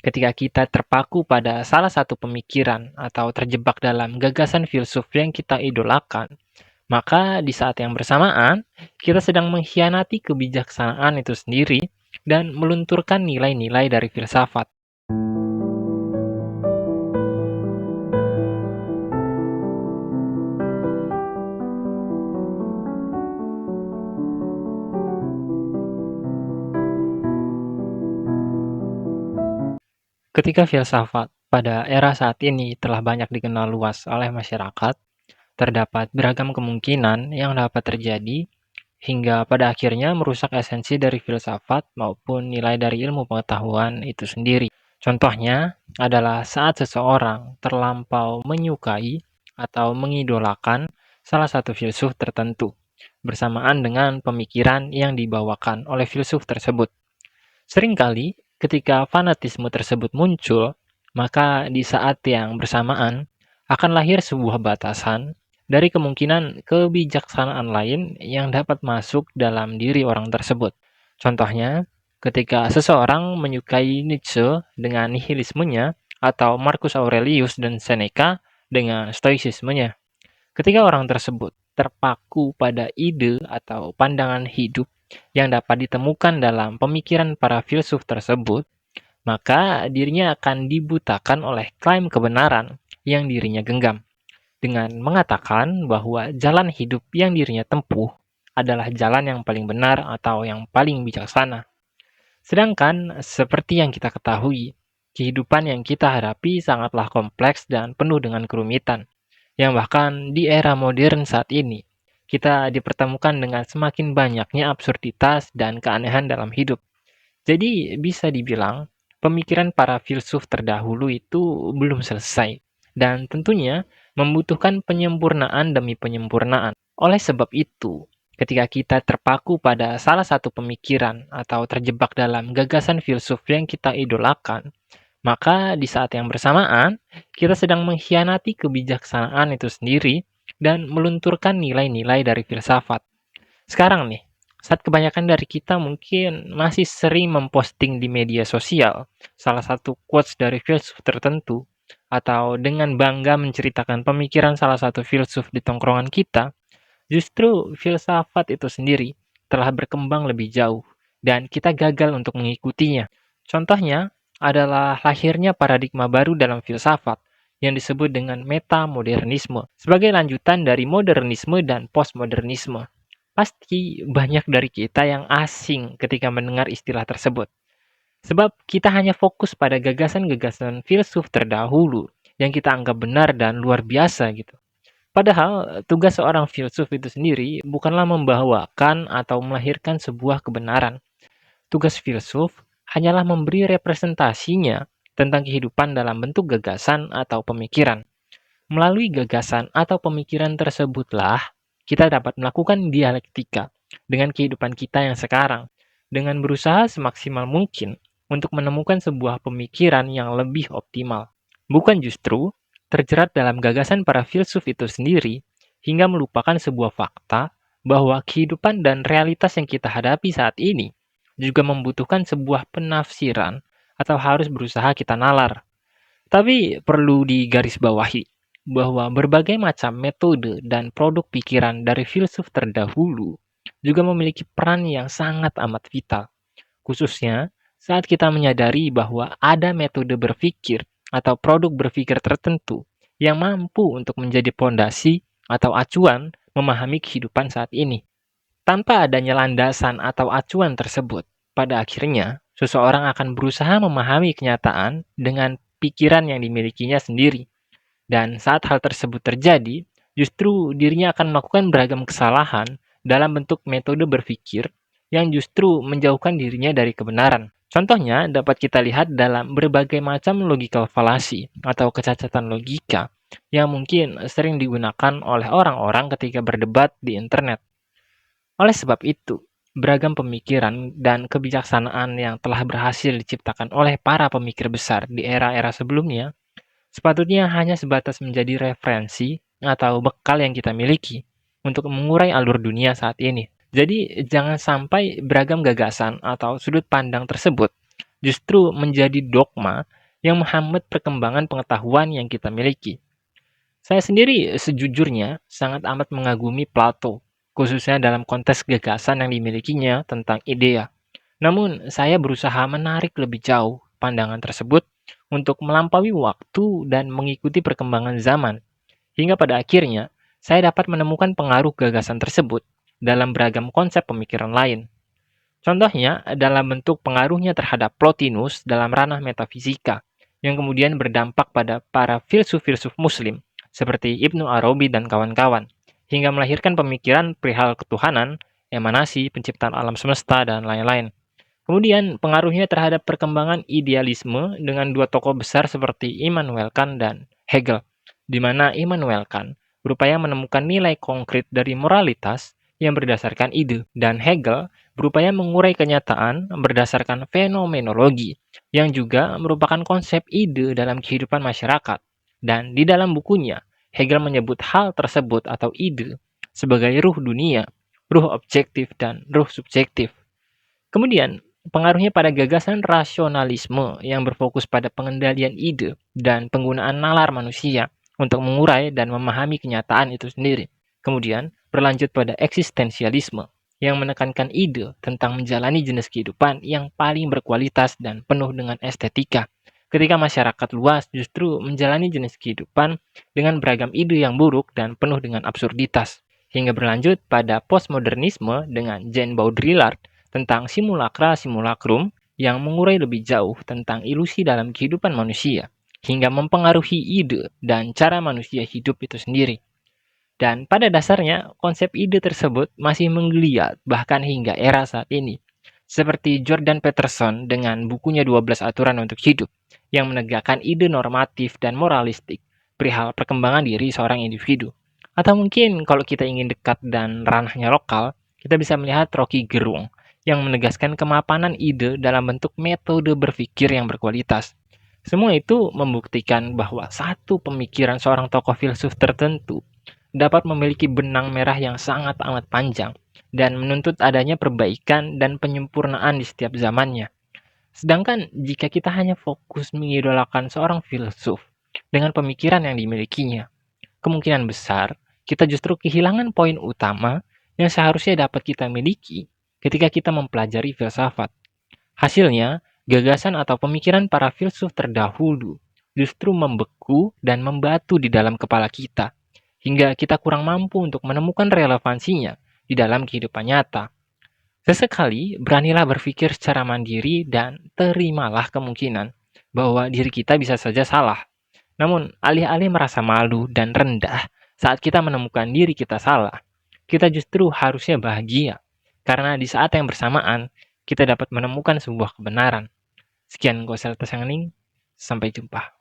ketika kita terpaku pada salah satu pemikiran atau terjebak dalam gagasan filsuf yang kita idolakan, maka di saat yang bersamaan, kita sedang mengkhianati kebijaksanaan itu sendiri dan melunturkan nilai-nilai dari filsafat. Ketika filsafat pada era saat ini telah banyak dikenal luas oleh masyarakat, terdapat beragam kemungkinan yang dapat terjadi hingga pada akhirnya merusak esensi dari filsafat maupun nilai dari ilmu pengetahuan itu sendiri. Contohnya adalah saat seseorang terlampau menyukai atau mengidolakan salah satu filsuf tertentu, bersamaan dengan pemikiran yang dibawakan oleh filsuf tersebut. Seringkali, ketika fanatisme tersebut muncul, maka di saat yang bersamaan akan lahir sebuah batasan dari kemungkinan kebijaksanaan lain yang dapat masuk dalam diri orang tersebut. Contohnya, ketika seseorang menyukai Nietzsche dengan nihilismenya atau Marcus Aurelius dan Seneca dengan stoicismenya. Ketika orang tersebut terpaku pada ide atau pandangan hidup yang dapat ditemukan dalam pemikiran para filsuf tersebut, maka dirinya akan dibutakan oleh klaim kebenaran yang dirinya genggam, dengan mengatakan bahwa jalan hidup yang dirinya tempuh adalah jalan yang paling benar atau yang paling bijaksana. Sedangkan, seperti yang kita ketahui, kehidupan yang kita hadapi sangatlah kompleks dan penuh dengan kerumitan, yang bahkan di era modern saat ini, kita dipertemukan dengan semakin banyaknya absurditas dan keanehan dalam hidup. Jadi bisa dibilang, pemikiran para filsuf terdahulu itu belum selesai, dan tentunya membutuhkan penyempurnaan demi penyempurnaan. Oleh sebab itu, ketika kita terpaku pada salah satu pemikiran atau terjebak dalam gagasan filsuf yang kita idolakan, maka di saat yang bersamaan, kita sedang mengkhianati kebijaksanaan itu sendiri dan melunturkan nilai-nilai dari filsafat. Sekarang nih, saat kebanyakan dari kita mungkin masih sering memposting di media sosial salah satu quotes dari filsuf tertentu, atau dengan bangga menceritakan pemikiran salah satu filsuf di tongkrongan kita, justru filsafat itu sendiri telah berkembang lebih jauh, dan kita gagal untuk mengikutinya. Contohnya adalah lahirnya paradigma baru dalam filsafat yang disebut dengan metamodernisme sebagai lanjutan dari modernisme dan postmodernisme. Pasti banyak dari kita yang asing ketika mendengar istilah tersebut, sebab kita hanya fokus pada gagasan-gagasan filsuf terdahulu yang kita anggap benar dan luar biasa gitu. Padahal tugas seorang filsuf itu sendiri bukanlah membawakan atau melahirkan sebuah kebenaran. Tugas filsuf hanyalah memberi representasinya tentang kehidupan dalam bentuk gagasan atau pemikiran. Melalui gagasan atau pemikiran tersebutlah kita dapat melakukan dialektika dengan kehidupan kita yang sekarang, dengan berusaha semaksimal mungkin untuk menemukan sebuah pemikiran yang lebih optimal. Bukan justru terjerat dalam gagasan para filsuf itu sendiri, hingga melupakan sebuah fakta bahwa kehidupan dan realitas yang kita hadapi saat ini juga membutuhkan sebuah penafsiran atau harus berusaha kita nalar. Tapi perlu digarisbawahi bahwa berbagai macam metode dan produk pikiran dari filsuf terdahulu juga memiliki peran yang sangat amat vital, khususnya saat kita menyadari bahwa ada metode berpikir atau produk berpikir tertentu yang mampu untuk menjadi pondasi atau acuan memahami kehidupan saat ini. Tanpa adanya landasan atau acuan tersebut, pada akhirnya seseorang akan berusaha memahami kenyataan dengan pikiran yang dimilikinya sendiri. Dan saat hal tersebut terjadi, justru dirinya akan melakukan beragam kesalahan dalam bentuk metode berpikir yang justru menjauhkan dirinya dari kebenaran. Contohnya dapat kita lihat dalam berbagai macam logical fallacy atau kecacatan logika yang mungkin sering digunakan oleh orang-orang ketika berdebat di internet. Oleh sebab itu, beragam pemikiran dan kebijaksanaan yang telah berhasil diciptakan oleh para pemikir besar di era-era sebelumnya sepatutnya hanya sebatas menjadi referensi atau bekal yang kita miliki untuk mengurai alur dunia saat ini. Jadi, jangan sampai beragam gagasan atau sudut pandang tersebut justru menjadi dogma yang menghambat perkembangan pengetahuan yang kita miliki. Saya sendiri sejujurnya sangat amat mengagumi Plato, khususnya dalam konteks gagasan yang dimilikinya tentang idea. Namun, saya berusaha menarik lebih jauh pandangan tersebut untuk melampaui waktu dan mengikuti perkembangan zaman, hingga pada akhirnya saya dapat menemukan pengaruh gagasan tersebut dalam beragam konsep pemikiran lain. Contohnya dalam bentuk pengaruhnya terhadap Plotinus dalam ranah metafisika, yang kemudian berdampak pada para filsuf-filsuf muslim seperti Ibnu Arabi dan kawan-kawan, hingga melahirkan pemikiran perihal ketuhanan, emanasi, penciptaan alam semesta, dan lain-lain. Kemudian pengaruhnya terhadap perkembangan idealisme dengan dua tokoh besar seperti Immanuel Kant dan Hegel, di mana Immanuel Kant berupaya menemukan nilai konkret dari moralitas yang berdasarkan ide, dan Hegel berupaya mengurai kenyataan berdasarkan fenomenologi, yang juga merupakan konsep ide dalam kehidupan masyarakat. Dan di dalam bukunya, Hegel menyebut hal tersebut atau ide sebagai ruh dunia, ruh objektif, dan ruh subjektif. Kemudian, pengaruhnya pada gagasan rasionalisme yang berfokus pada pengendalian ide dan penggunaan nalar manusia untuk mengurai dan memahami kenyataan itu sendiri. Kemudian, berlanjut pada eksistensialisme yang menekankan ide tentang menjalani jenis kehidupan yang paling berkualitas dan penuh dengan estetika. Ketika masyarakat luas justru menjalani jenis kehidupan dengan beragam ide yang buruk dan penuh dengan absurditas. Hingga berlanjut pada postmodernisme dengan Jean Baudrillard tentang simulakra-simulakrum yang mengurai lebih jauh tentang ilusi dalam kehidupan manusia, hingga mempengaruhi ide dan cara manusia hidup itu sendiri. Dan pada dasarnya, konsep ide tersebut masih menggeliat bahkan hingga era saat ini. Seperti Jordan Peterson dengan bukunya 12 Aturan untuk Hidup, yang menegakkan ide normatif dan moralistik perihal perkembangan diri seorang individu. Atau mungkin kalau kita ingin dekat dan ranahnya lokal, kita bisa melihat Rocky Gerung yang menegaskan kemapanan ide dalam bentuk metode berpikir yang berkualitas. Semua itu membuktikan bahwa satu pemikiran seorang tokoh filsuf tertentu dapat memiliki benang merah yang sangat amat panjang dan menuntut adanya perbaikan dan penyempurnaan di setiap zamannya. Sedangkan jika kita hanya fokus mengidolakan seorang filsuf dengan pemikiran yang dimilikinya, kemungkinan besar kita justru kehilangan poin utama yang seharusnya dapat kita miliki ketika kita mempelajari filsafat. Hasilnya, gagasan atau pemikiran para filsuf terdahulu justru membeku dan membatu di dalam kepala kita, hingga kita kurang mampu untuk menemukan relevansinya di dalam kehidupan nyata. Sesekali, beranilah berpikir secara mandiri dan terimalah kemungkinan bahwa diri kita bisa saja salah. Namun, alih-alih merasa malu dan rendah saat kita menemukan diri kita salah, kita justru harusnya bahagia, karena di saat yang bersamaan, kita dapat menemukan sebuah kebenaran. Sekian gue Selta Sangning, sampai jumpa.